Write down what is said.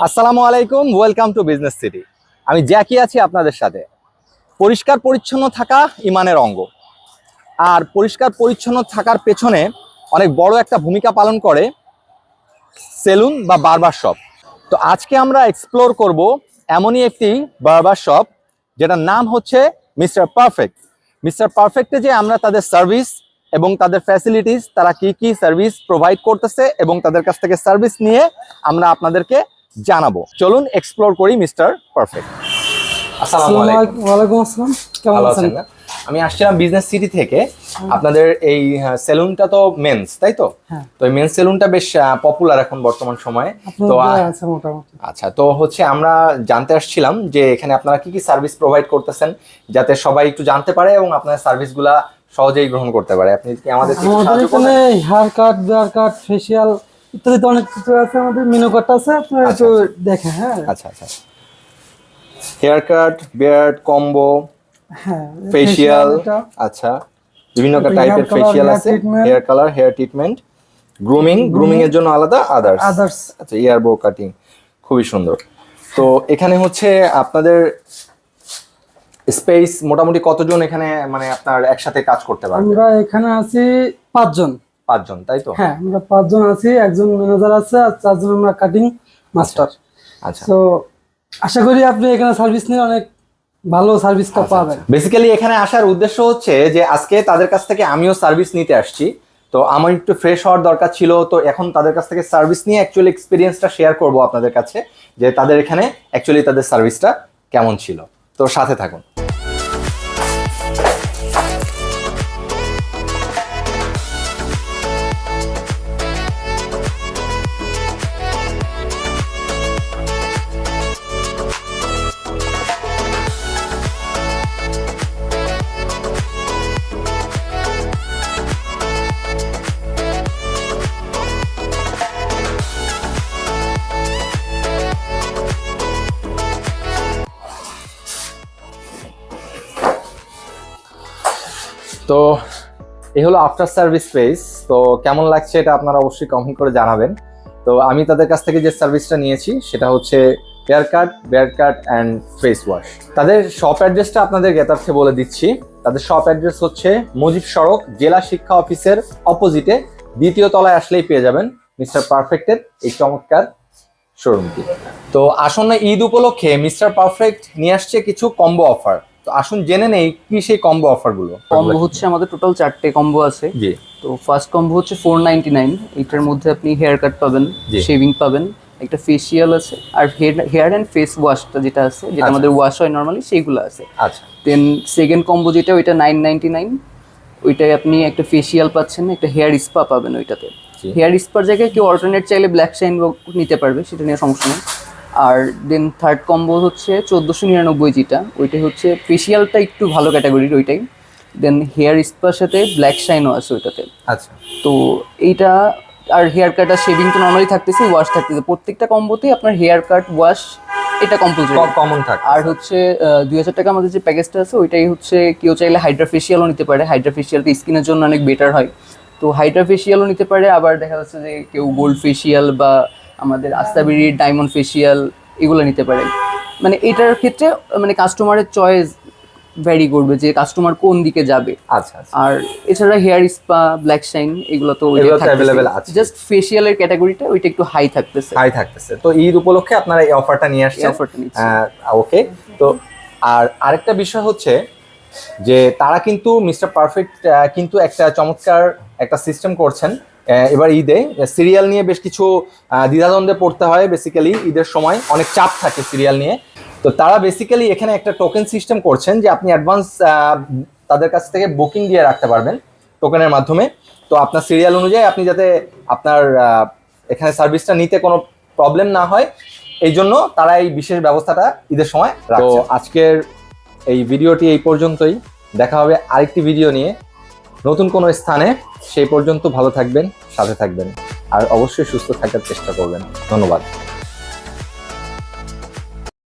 আসসালামু আলাইকুম, welcome to business city. আমি জ্যাকি আছি আপনাদের সাথে। পরিষ্কার পরিচ্ছন্ন থাকা ইমানের অঙ্গ, আর পরিষ্কার পরিচ্ছন্ন থাকার পেছনে অনেক বড় একটা ভূমিকা পালন করে সেলুন বা বারবার শপ। তো আজকে আমরা এক্সপ্লোর করব এমনই একটি বারবার শপ যেটার নাম হচ্ছে মিস্টার পারফেক্ট। মিস্টার পারফেক্টে যে আমরা তাদের সার্ভিস এবং তাদের ফ্যাসিলিটিস, তারা কি কি সার্ভিস প্রোভাইড করতেছে এবং তাদের কাছ থেকে সার্ভিস নিয়ে আমরা আপনাদেরকে জানাবো। চলুন এক্সপ্লোর করি মিস্টার পারফেক্ট। আসসালামু আলাইকুম। ওয়ালাইকুম আসসালাম, কেমন ভালো আছেন? আছেন না? আমি আসছিলাম বিজনেস সিটি থেকে। আপনাদের এই সেলুনটা তো মেন্স, তাই তো? হ্যাঁ। তো এই মেন্স সেলুনটা বেশ পপুলার এখন বর্তমান সময়ে। তো আছে মোটামুটি। আচ্ছা, তো হচ্ছে আমরা জানতে আসছিলাম যে এখানে আপনারা কি কি সার্ভিস প্রোভাইড করতেছেন, যাতে সবাই একটু জানতে পারে এবং আপনার সার্ভিসগুলা সহজেই গ্রহণ করতে পারে। আপনি কি আমাদের একটু আমাদের সাহায্য এখানে করবেন? হেয়ার কাট, বিয়ার কাট, ফেসিয়াল ইত্যাদি তো অনেক কিছু আছে। আমাদের মেনু কার্ডটা আছে, আপনারা একটু দেখেন। হ্যাঁ আচ্ছা আচ্ছা, হেয়ার কাট, বিয়ার্ড, কম্বো, হ্যাঁ, ফেসিয়াল। এটা আচ্ছা, বিভিন্ন এটা টাইপের hair color, ফেসিয়াল hair আছে, treatment। Hair colour, hair treatment, grooming এর জন্য আলাদা, আদার্স। আচ্ছা, ইয়ার বো কাটিং, খুবই সুন্দর। তো এখানে হচ্ছে আপনাদের স্পেস মোটামুটি কতজন এখানে মানে আপনার একসাথে কাজ করতে পারবে? আমরা এখানে আছি 5 জন। 5 জন, তাই তো? হ্যাঁ, আমরা 5 জন আছি, একজন ম্যানেজার আছে আর 4 জন আমরা কাটিং মাস্টার। আচ্ছা, তো আশা করি আপনি এখানে সার্ভিস নিয়ে অনেক ভালো সার্ভিসটা পাবেন। বেসিক্যালি এখানে আসার উদ্দেশ্য হচ্ছে যে আজকে তাদের কাছ থেকে আমিও সার্ভিস নিতে আসছি। তো আমার একটু ফ্রেশ হওয়ার দরকার ছিল, তো এখন তাদের কাছ থেকে সার্ভিস নিয়ে অ্যাকচুয়ালি এক্সপিরিয়েন্সটা শেয়ার করব আপনাদের কাছে, যে তাদের এখানে অ্যাকচুয়ালি তাদের সার্ভিসটা কেমন ছিল। তো সাথে থাকুন। তো এই হলো আফটার সার্ভিস স্পেস। তো কেমন লাগছে এটা আপনারা অবশ্যই কমেন্ট করে জানাবেন। তো আমি তাদের কাছ থেকে যে সার্ভিসটা নিয়েছি সেটা হচ্ছে haircut, beard cut and face wash. তাদের শপ অ্যাড্রেসটা আপনাদের জ্ঞাতার্থে বলে দিচ্ছি। তাদের শপ অ্যাড্রেস হচ্ছে মুজিব সড়ক, জেলা শিক্ষা অফিসের অপোজিটে 2য় তলায় আসলেই পেয়ে যাবেন মিস্টার পারফেক্টের এই চমৎকার শোরুমটি। তো আসন্ন ঈদ উপলক্ষে মিস্টার পারফেক্ট নিয়ে আসছে কিছু কম্বো অফার। তো আসুন জেনে নেই কি সেই কম্বো অফারগুলো। কম্বো হচ্ছে আমাদের টোটাল 4টে কম্বো আছে। জি। তো ফার্স্ট কম্বো হচ্ছে 499। এটার মধ্যে আপনি হেয়ার কাট পাবেন, জি। শেভিং পাবেন, একটা ফেসিয়াল আছে, আর হেয়ার অ্যান্ড ফেস ওয়াশটা যেটা আছে, যেটা আমাদের ওয়াশ হয় নর্মালি, সেইগুলো আছে। আচ্ছা, দেন সেকেন্ড কম্বো যেটা, ওইটা 999। ওইটাই আপনি একটা ফেসিয়াল পাচ্ছেন, একটা হেয়ার স্পা পাবেন ওইটাতে। হেয়ার স্পার জায়গায় কেউ অল্টারনেট চাইলে ব্ল্যাক শাইন নিতে পারবে, সেটা নিয়ে সমস্যা নেই। আর দেন থার্ড কম্বো হচ্ছে 1499, যেটা ওইটাই হচ্ছে ফেসিয়ালটা একটু ভালো ক্যাটাগরির ওইটাই। দেন হেয়ার স্পার সাথে ব্ল্যাক শাইনও আছে ওইটাতে। আচ্ছা। তো এইটা আর হেয়ার কাট আর শেভিং তো নর্মালি থাকতেছে, ওয়াশ থাকতেছে। প্রত্যেকটা কম্বোতেই আপনার হেয়ার কাট, ওয়াশ এটা কম্পালসরি কমন থাকে। আর হচ্ছে 2000 টাকা আমাদের যে প্যাকেজটা আছে ওইটাই হচ্ছে কেউ চাইলে হাইড্রা ফেসিয়ালও নিতে পারে। হাইড্রা ফেসিয়ালটা স্কিনের জন্য অনেক বেটার হয়, তো হাইড্রা ফেসিয়ালও নিতে পারে। আবার দেখা যাচ্ছে যে কেউ গোল্ড ফেসিয়াল বা আমাদের আস্তাবেরি ডায়মন্ড ফেসিয়াল এগুলো নিতে পারে। মানে এটার ক্ষেত্রে মানে কাস্টমারের চয়েস ভ্যারি করবে যে কাস্টমার কোন দিকে যাবে। আচ্ছা। আর এছাড়া হেয়ার স্পা, ব্ল্যাক শাইন এগুলো তো অ্যাভেলেবেল আছে। জাস্ট ফেসিয়ালের ক্যাটাগরিটা ওইটা একটু হাই থাকতেছে। তো ঈদ উপলক্ষে আপনারা এই অফারটা নিয়ে আসছেন। ওকে। তো আর আরেকটা বিষয় হচ্ছে যে তারা কিন্তু মিস্টার পারফেক্ট কিন্তু একটা চমৎকার একটা সিস্টেম করছেন এবার ঈদে। সিরিয়াল নিয়ে বেশ কিছু দ্বিধাদ্বন্দ্বে পড়তে হয়, বেসিক্যালি ঈদের সময় অনেক চাপ থাকে সিরিয়াল নিয়ে। তো তারা বেসিক্যালি এখানে একটা টোকেন সিস্টেম করছেন যে আপনি অ্যাডভান্স তাদের কাছ থেকে বুকিং দিয়ে রাখতে পারবেন টোকেনের মাধ্যমে। তো আপনার সিরিয়াল অনুযায়ী আপনি যাতে আপনার এখানে সার্ভিসটা নিতে কোনো প্রবলেম না হয়, এই জন্য তারা এই বিশেষ ব্যবস্থাটা ঈদের সময় রাখছে। তো আজকের এই ভিডিওটি এই পর্যন্তই। দেখা হবে আরেকটি ভিডিও নিয়ে নতুন কোনো স্থানে। সেই পর্যন্ত ভালো থাকবেন, সাথে থাকবেন, আর অবশ্যই সুস্থ থাকার চেষ্টা করবেন। ধন্যবাদ।